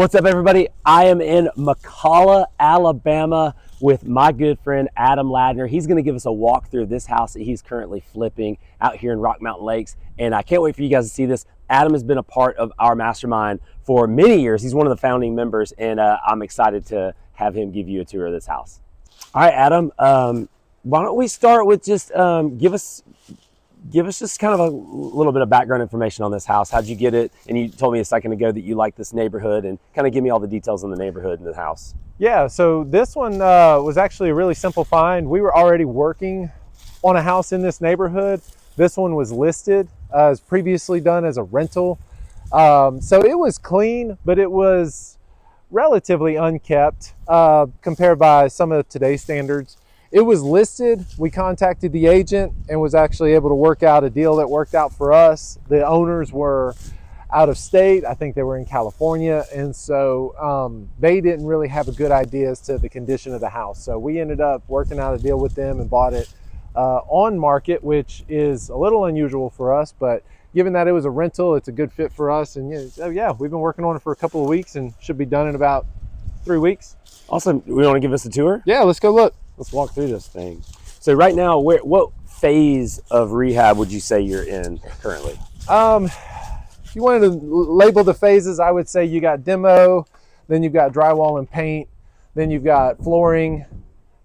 What's up, everybody? I am in McCalla, Alabama with my good friend Adam Ladner. He's going to give us a walkthrough of this house that he's currently flipping out here in Rock Mountain Lakes, and I can't wait for you guys to see this. Adam has been a part of our mastermind for many years. He's one of the founding members, and I'm excited to have him give you a tour of this house. All right, Adam, why don't we start with just give us just kind of a little bit of background information on this house. How'd you get it? And you told me a second ago that you like this neighborhood, and kind of give me all the details on the neighborhood and the house. Yeah, so this one was actually a really simple find. We were already working on a house in this neighborhood. This one was listed as previously done as a rental. So it was clean, but it was relatively unkept compared by some of today's standards. It was listed. We contacted the agent and was actually able to work out a deal that worked out for us. The owners were out of state. I think they were in California. And so they didn't really have a good idea as to the condition of the house. So we ended up working out a deal with them and bought it on market, which is a little unusual for us. But given that it was a rental, it's a good fit for us. And yeah, we've been working on it for a couple of weeks and should be done in about 3 weeks. Awesome. We want to give us a tour? Yeah, let's go look. Let's walk through this thing. So right now, what phase of rehab would you say you're in currently? If you wanted to label the phases, I would say you got demo, then you've got drywall and paint, then you've got flooring,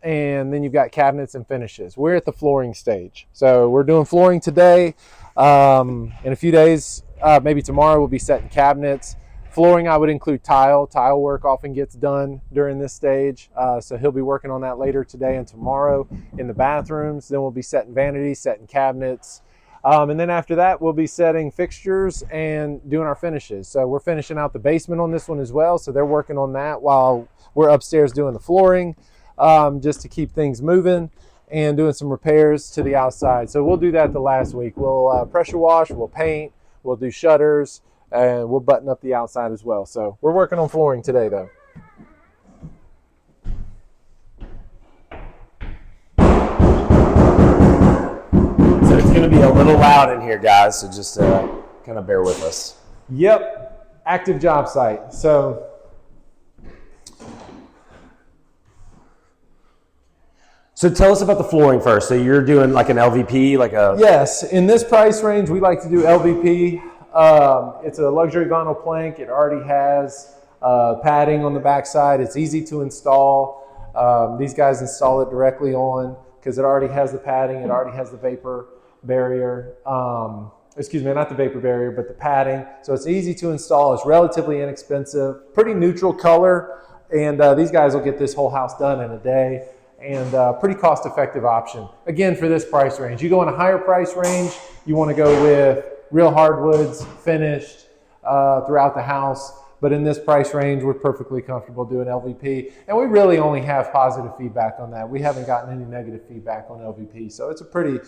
and then you've got cabinets and finishes. We're at the flooring stage. So we're doing flooring today. In a few days, maybe tomorrow, we'll be setting cabinets. Flooring, I would include tile. Tile work often gets done during this stage. So he'll be working on that later today and tomorrow in the bathrooms. Then we'll be setting vanities, setting cabinets. And then after that, we'll be setting fixtures and doing our finishes. So we're finishing out the basement on this one as well. So they're working on that while we're upstairs doing the flooring, just to keep things moving and doing some repairs to the outside. So we'll do that the last week. We'll pressure wash, we'll paint, we'll do shutters, and we'll button up the outside as well. So we're working on flooring today though. So it's going to be a little loud in here, guys, so just kind of bear with us. Yep, active job site. So tell us about the flooring first. So you're doing like an LVP, like a... Yes, in this price range, we like to do LVP. It's a luxury vinyl plank. It already has padding on the backside. It's easy to install. These guys install it directly on because it already has the padding. It already has the vapor barrier. Excuse me, not the vapor barrier, but the padding. So it's easy to install. It's relatively inexpensive, pretty neutral color. And these guys will get this whole house done in a day. And pretty cost-effective option. Again, for this price range. You go in a higher price range, you want to go with real hardwoods, finished throughout the house. But in this price range, we're perfectly comfortable doing LVP. And we really only have positive feedback on that. We haven't gotten any negative feedback on LVP. So it's a pretty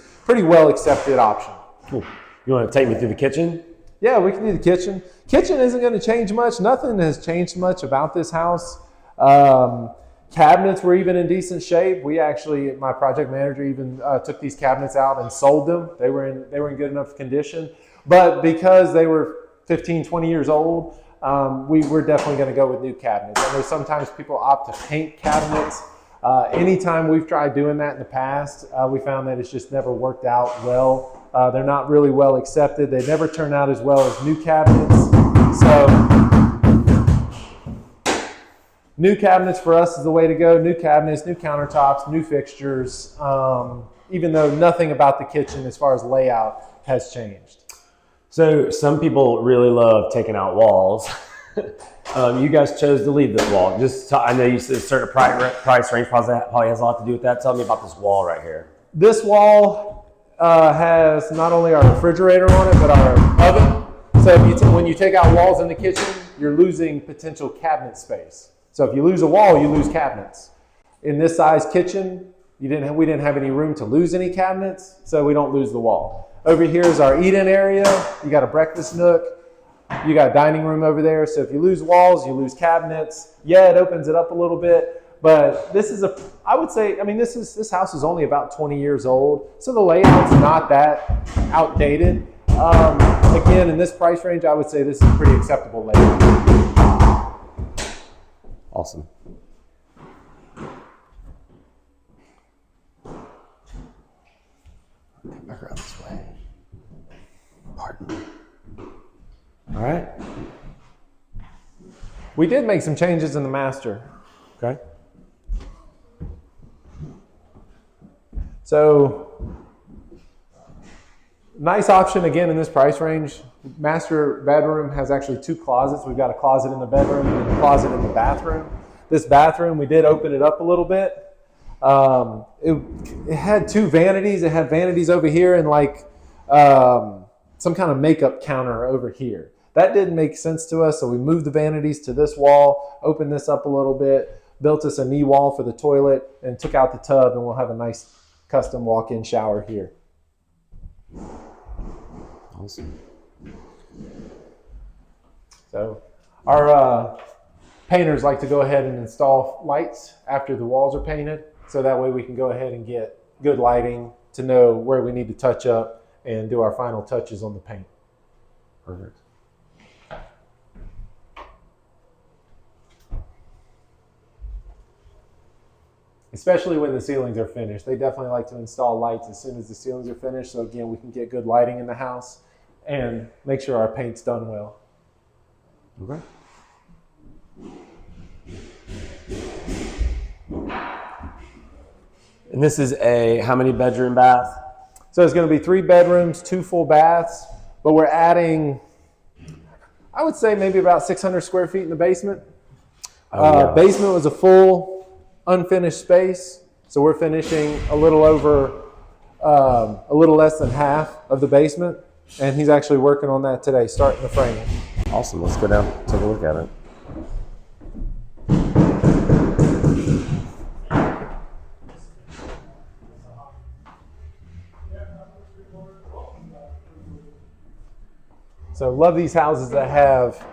well-accepted option. Cool. You want to take me through the kitchen? Yeah, we can do the kitchen. Kitchen isn't going to change much. Nothing has changed much about this house. Cabinets were even in decent shape. We actually, my project manager even took these cabinets out and sold them. They were in good enough condition. But because they were 15, 20 years old, we're definitely going to go with new cabinets. I know sometimes people opt to paint cabinets. Anytime we've tried doing that in the past, we found that it's just never worked out well. They're not really well accepted. They never turn out as well as new cabinets. So new cabinets for us is the way to go. New cabinets, new countertops, new fixtures, even though nothing about the kitchen as far as layout has changed. So some people really love taking out walls. You guys chose to leave this wall. I know you said a certain price range probably has a lot to do with that. Tell me about this wall right here. This wall has not only our refrigerator on it, but our oven. So when you take out walls in the kitchen, you're losing potential cabinet space. So if you lose a wall, you lose cabinets. In this size kitchen, we didn't have any room to lose any cabinets, so we don't lose the wall. Over here is our eat-in area. You got a breakfast nook. You got a dining room over there. So if you lose walls, you lose cabinets. Yeah, it opens it up a little bit, but this is this house is only about 20 years old, so the layout's not that outdated. Again, in this price range, I would say this is a pretty acceptable layout. Awesome. Come back around this way. Pardon me. All right. We did make some changes in the master. Okay. So, nice option again in this price range. Master bedroom has actually 2 closets. We've got a closet in the bedroom and a closet in the bathroom. This bathroom, we did open it up a little bit. It had 2 vanities. It had vanities over here and like some kind of makeup counter over here. That didn't make sense to us, so we moved the vanities to this wall, opened this up a little bit, built us a knee wall for the toilet, and took out the tub, and we'll have a nice custom walk-in shower here. Awesome. So our painters like to go ahead and install lights after the walls are painted, so that way we can go ahead and get good lighting to know where we need to touch up and do our final touches on the paint. Perfect. Especially when the ceilings are finished. They definitely like to install lights as soon as the ceilings are finished, so again, we can get good lighting in the house and make sure our paint's done well. Okay. And this is a how many bedroom bath? So it's going to be 3 bedrooms, 2 full baths, but we're adding, I would say maybe about 600 square feet in the basement. Basement was a full unfinished space, so we're finishing a little over, a little less than half of the basement, and he's actually working on that today, starting the framing. Awesome. Let's go down, take a look at it. So love these houses that have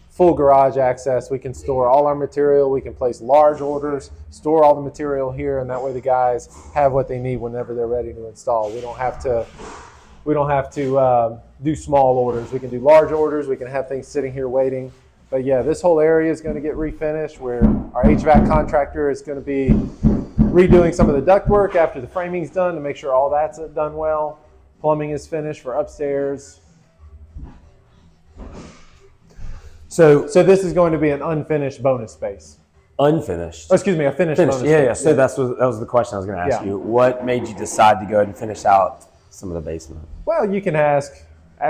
full garage access. We can store all our material. We can place large orders, store all the material here, and that way the guys have what they need whenever they're ready to install. We don't have to do small orders. We can do large orders. We can have things sitting here waiting. But yeah, this whole area is going to get refinished, where our HVAC contractor is going to be redoing some of the ductwork after the framing's done to make sure all that's done well. Plumbing is finished for upstairs. So this is going to be an unfinished bonus space. Unfinished. Oh, excuse me, a finished bonus space. Yeah. So that was the question I was going to ask you. What made you decide to go ahead and finish out some of the basement? Well, you can ask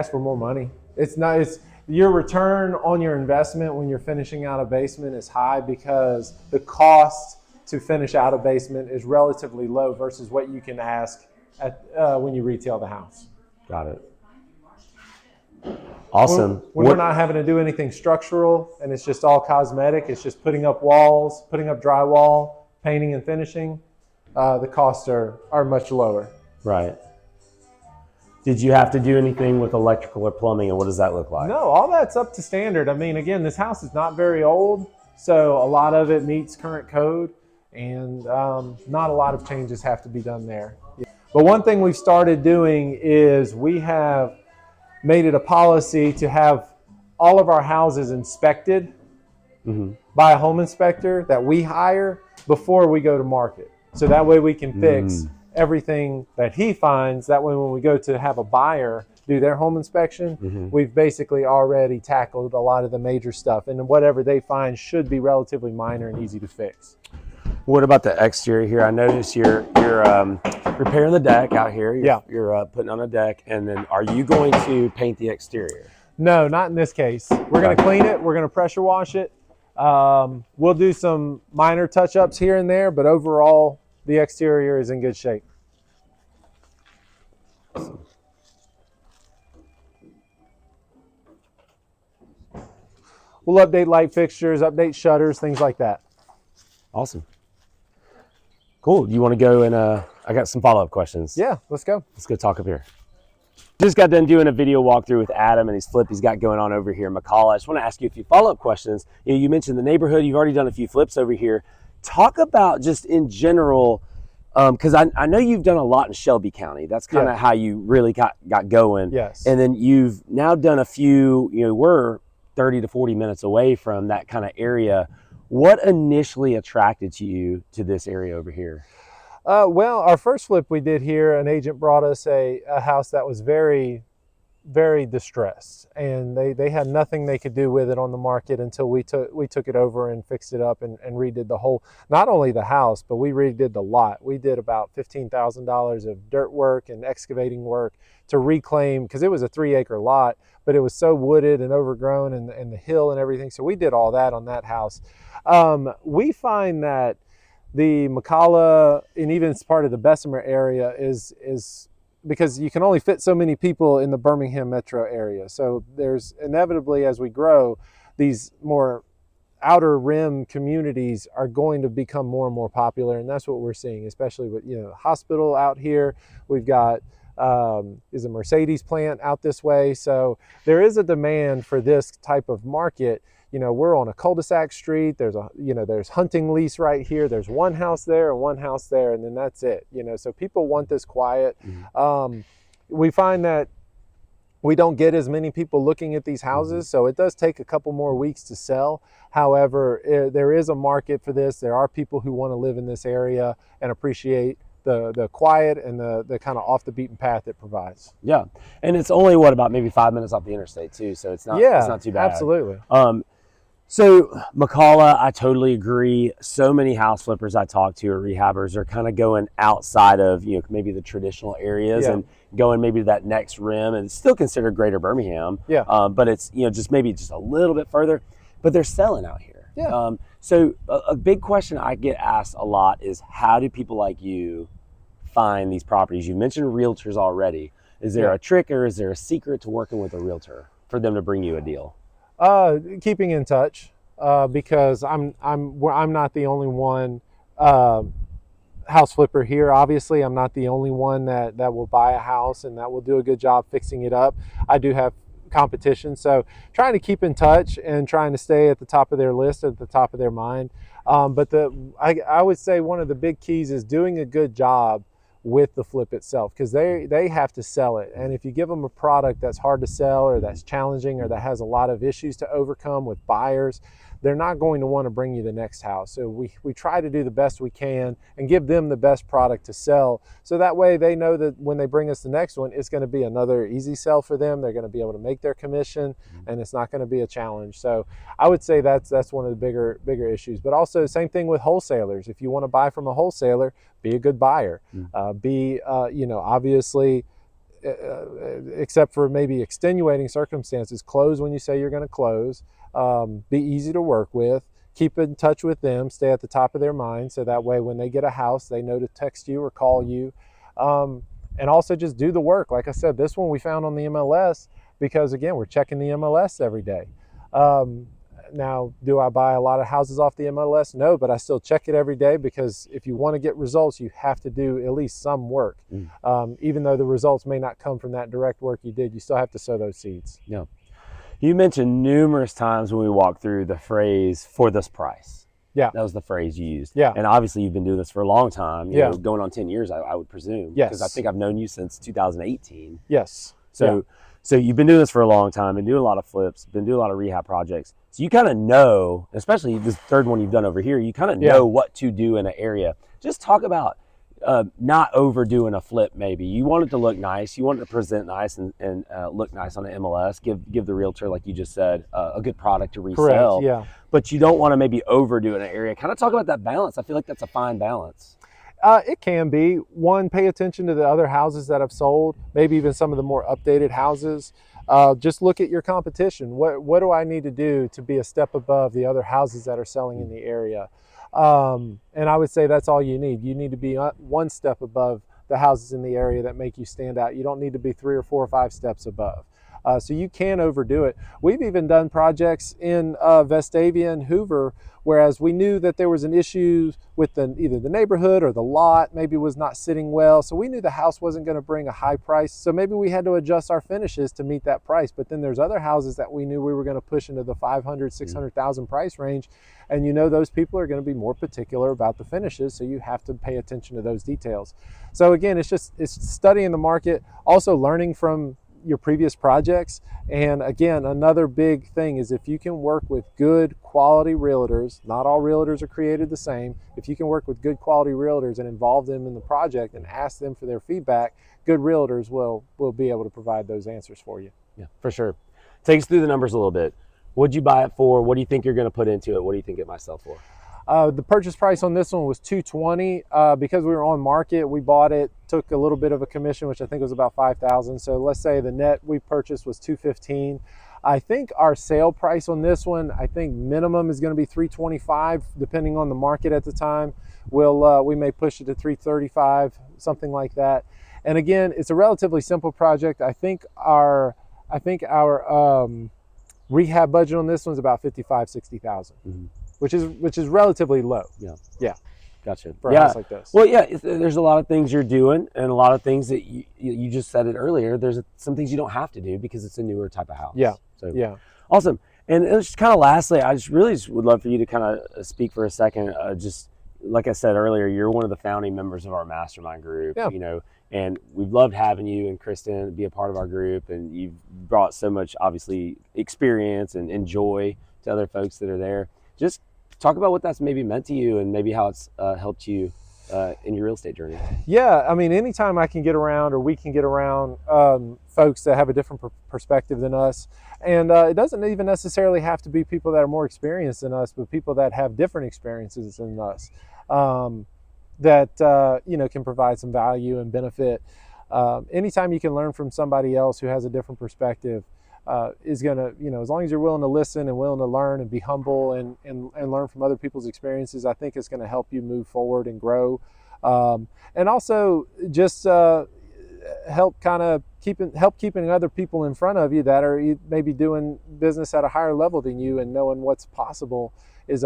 for more money. It's your return on your investment when you're finishing out a basement is high, because the cost to finish out a basement is relatively low versus what you can ask at when you retail the house. Got it. Awesome. When we're not having to do anything structural and it's just all cosmetic, it's just putting up walls, putting up drywall, painting and finishing, the costs are much lower. Right. Did you have to do anything with electrical or plumbing, and what does that look like? No, all that's up to standard. I mean, again, this house is not very old, so a lot of it meets current code, and not a lot of changes have to be done there. But one thing we've started doing is we have made it a policy to have all of our houses inspected by a home inspector that we hire before we go to market. So that way we can fix everything that he finds. That way when we go to have a buyer do their home inspection, we've basically already tackled a lot of the major stuff. And whatever they find should be relatively minor and easy to fix. What about the exterior here? I noticed you're repairing the deck out here. You're putting on a deck, and then are you going to paint the exterior? No, not in this case. We're going to clean it. We're going to pressure wash it. We'll do some minor touch-ups here and there, but overall, the exterior is in good shape. Awesome. We'll update light fixtures, update shutters, things like that. Awesome. Cool. You want to go and I got some follow-up questions. Yeah, let's go. Let's go talk up here. Just got done doing a video walkthrough with Adam and his flip he's got going on over here in McCalla. I just want to ask you a few follow-up questions. You mentioned the neighborhood. You've already done a few flips over here. Talk about just in general, because I know you've done a lot in Shelby County. That's kind of how you really got going. Yes. And then you've now done a few, we're 30 to 40 minutes away from that kind of area. What initially attracted you to this area over here? Well, our first flip we did here, an agent brought us a house that was very distressed, and they had nothing they could do with it on the market until we took it over and fixed it up and redid the whole, not only the house, but we redid the lot. We did about $15,000 of dirt work and excavating work to reclaim, because it was a 3-acre lot, but it was so wooded and overgrown, and the hill and everything. So we did all that on that house. We find that the McCalla and even part of the Bessemer area is because you can only fit so many people in the Birmingham metro area. So there's inevitably, as we grow, these more outer rim communities are going to become more and more popular, and that's what we're seeing, especially with hospital out here. We've got is a Mercedes plant out this way, so there is a demand for this type of market. We're on a cul-de-sac street. There's hunting lease right here. There's one house there and one house there, and then that's it. So people want this quiet. We find that we don't get as many people looking at these houses, so it does take a couple more weeks to sell. However, there is a market for this. There are people who want to live in this area and appreciate the quiet and the kind of off the beaten path it provides. Yeah, and it's only about maybe 5 minutes off the interstate too, so it's not too bad. Absolutely. So McCalla, I totally agree. So many house flippers I talk to or rehabbers are kind of going outside of maybe the traditional areas and going maybe to that next rim, and it's still considered Greater Birmingham. Yeah. But it's just maybe just a little bit further, but they're selling out here. Yeah. So a big question I get asked a lot is, how do people like you find these properties? You mentioned realtors already. Is there a trick, or is there a secret to working with a realtor for them to bring you a deal? Keeping in touch, because I'm not the only one house flipper here. Obviously, I'm not the only one that will buy a house and that will do a good job fixing it up. I do have competition, so trying to keep in touch and trying to stay at the top of their list, at the top of their mind. But I would say one of the big keys is doing a good job with the flip itself, because they have to sell it, and if you give them a product that's hard to sell, or that's challenging, or that has a lot of issues to overcome with buyers, they're not going to want to bring you the next house. So we try to do the best we can and give them the best product to sell, so that way they know that when they bring us the next one, it's going to be another easy sell for them. They're going to be able to make their commission, and it's not going to be a challenge. So I would say that's one of the bigger issues. But also, same thing with wholesalers. If you want to buy from a wholesaler, be a good buyer. Obviously, except for maybe extenuating circumstances, close when you say you're going to close. Be easy to work with. Keep in touch with them. Stay at the top of their mind, so that way when they get a house, they know to text you or call you. And also just do the work. Like I said, this one we found on the MLS because, again, we're checking the MLS every day. Now, do I buy a lot of houses off the MLS? No, but I still check it every day, because if you want to get results, you have to do at least some work. Even though the results may not come from that direct work you did, you still have to sow those seeds. Yeah. You mentioned numerous times when we walked through the phrase "for this price." Yeah. That was the phrase you used. Yeah. And obviously you've been doing this for a long time, you know, going on 10 years, I would presume. Yes. Because I think I've known you since 2018. Yes. So you've been doing this for a long time, been doing a lot of flips, been doing a lot of rehab projects. So you kind of know, especially this third one you've done over here, you kind of know what to do in an area. Just talk about not overdoing a flip maybe. You want it to look nice. You want it to present nice and look nice on the MLS. Give the realtor, like you just said, a good product to resell. Correct, yeah. But you don't want to maybe overdo in an area. Kind of talk about that balance. I feel like that's a fine balance. It can be. One, pay attention to the other houses that have sold, maybe even some of the more updated houses. Just look at your competition. What do I need to do to be a step above the other houses that are selling in the area? And I would say that's all you need. You need to be one step above the houses in the area that make you stand out. You don't need to be 3 or 4 or 5 steps above. So you can overdo it. We've even done projects in Vestavia and Hoover, whereas we knew that there was an issue with either the neighborhood or the lot maybe was not sitting well. So we knew the house wasn't going to bring a high price. So maybe we had to adjust our finishes to meet that price. But then there's other houses that we knew we were going to push into the 500, 600,000 price range. And those people are going to be more particular about the finishes. So you have to pay attention to those details. So again, it's studying the market, also learning from your previous projects. And again, another big thing is if you can work with good quality realtors, not all realtors are created the same. If you can work with good quality realtors and involve them in the project and ask them for their feedback, good realtors will be able to provide those answers for you. Yeah, for sure. Take us through the numbers a little bit. What'd you buy it for? What do you think you're going to put into it? What do you think it might sell for? The purchase price on this one was $220. Because we were on market, we bought it, took a little bit of a commission, which I think was about $5,000. So let's say the net we purchased was $215. I think our sale price on this one, I think minimum is going to be $325, depending on the market at the time. We may push it to $335, something like that. And again, it's a relatively simple project. I think our rehab budget on this one's about $55,000-$60,000, which is relatively low. Yeah. Gotcha. For a house like this. Well, yeah, there's a lot of things you're doing and a lot of things that you just said it earlier. There's some things you don't have to do because it's a newer type of house. Yeah. So yeah. Awesome. And just kind of lastly, I just would love for you to kind of speak for a second. Just like I said earlier, you're one of the founding members of our mastermind group. Yeah. You know, and we've loved having you and Kristen be a part of our group, and you've brought so much obviously experience and joy to other folks that are there. Just talk about what that's maybe meant to you and maybe how it's helped you in your real estate journey. Yeah, I mean, anytime I can get around or we can get around folks that have a different perspective than us, and it doesn't even necessarily have to be people that are more experienced than us, but people that have different experiences than us, that can provide some value and benefit. Anytime you can learn from somebody else who has a different perspective, is going to, as long as you're willing to listen and willing to learn and be humble and learn from other people's experiences, I think it's going to help you move forward and grow. And also just help keeping other people in front of you that are maybe doing business at a higher level than you, and knowing what's possible is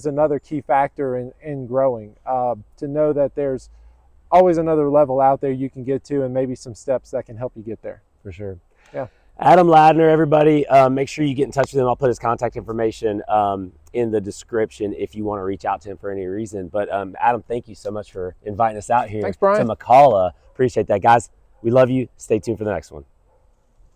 another key factor in growing. To know that there's always another level out there you can get to, and maybe some steps that can help you get there. For sure. Yeah. Adam Ladner, everybody, make sure you get in touch with him. I'll put his contact information in the description if you want to reach out to him for any reason. But Adam, thank you so much for inviting us out here. Thanks, Brian. To McCalla. Appreciate that, guys. We love you. Stay tuned for the next one.